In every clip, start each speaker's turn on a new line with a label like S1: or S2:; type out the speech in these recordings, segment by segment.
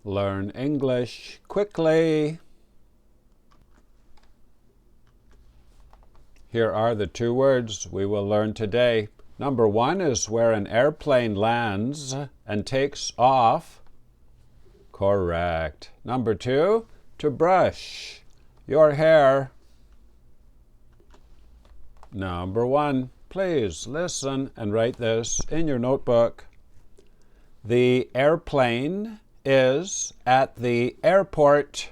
S1: Learn English quickly. Here are the two words we will learn today. Number one is where an airplane lands and takes off. Correct. Number two, to brush your hair. Number one, please listen and write this in your notebook. The airplane is at the airport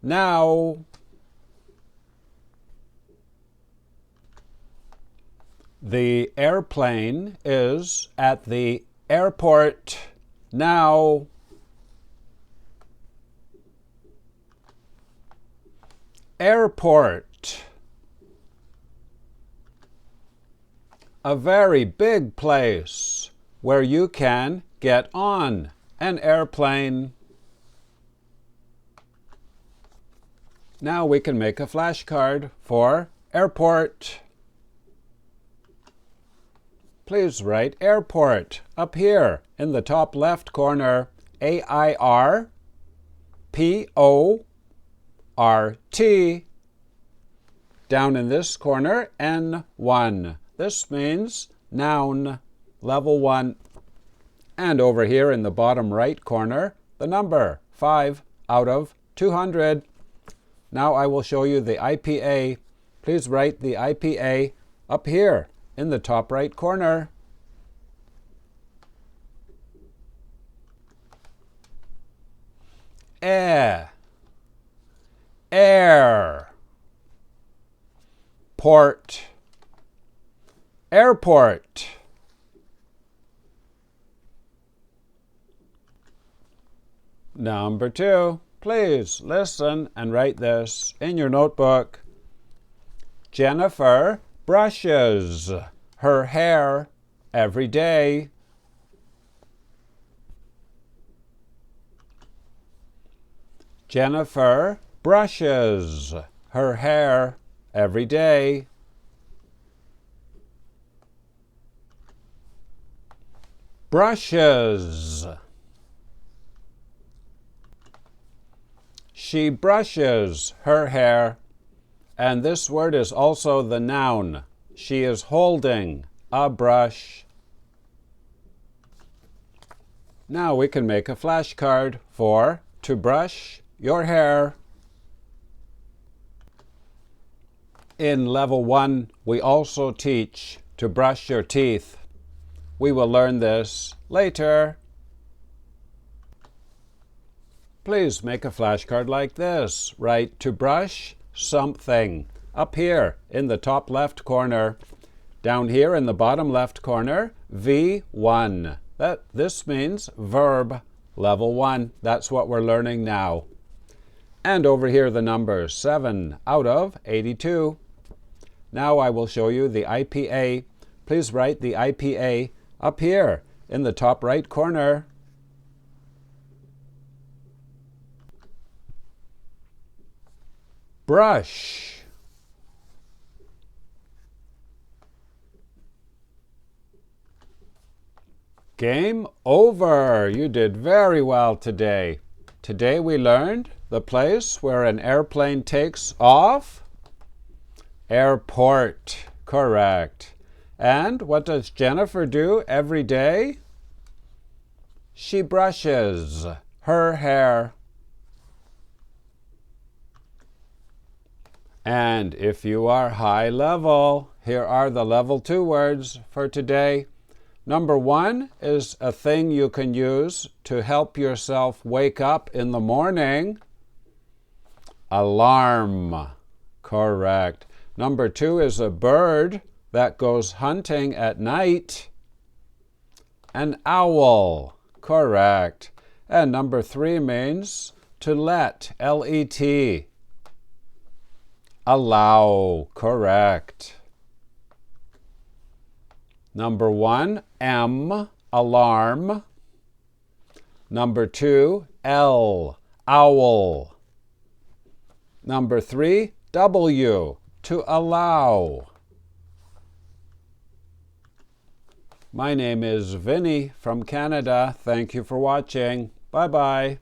S1: now. The airplane is at the airport now. Airport. A very big place where you can get on an airplane. Now we can make a flashcard for airport. Please write airport up here in the top left corner. A-I-R-P-O-R-T. Down in this corner, N1. This means noun, level 1. And over here in the bottom right corner, the number 5 out of 200. Now I will show you the IPA. Please write the IPA up here in the top right corner. Air. Port. Airport. Number two, please listen and write this in your notebook. Jennifer brushes her hair every day. Jennifer brushes her hair every day. Brushes. She brushes her hair. And this word is also the noun. She is holding a brush. Now we can make a flashcard for to brush your hair. In level 1, we also teach to brush your teeth. We will learn this later. Please make a flashcard like this. Write to brush something up here in the top left corner. Down here in the bottom left corner, V1. This means verb, level 1. That's what we're learning now. And over here the numbers 7 out of 82. Now I will show you the IPA. Please write the IPA up here in the top right corner. Brush. Game over. You did very well today. Today we learned the place where an airplane takes off. Airport. Correct. And what does Jennifer do every day? She brushes her hair. And if you are high level, here are the level 2 words for today. Number 1 is a thing you can use to help yourself wake up in the morning. Alarm. Correct. Number 2 is a bird that goes hunting at night. An owl. Correct. And number 3 means to let. L-E-T. Allow. Correct. Number 1, M, alarm. Number 2, L, owl. Number 3, W, to allow. My name is Vinny from Canada. Thank you for watching. Bye-bye.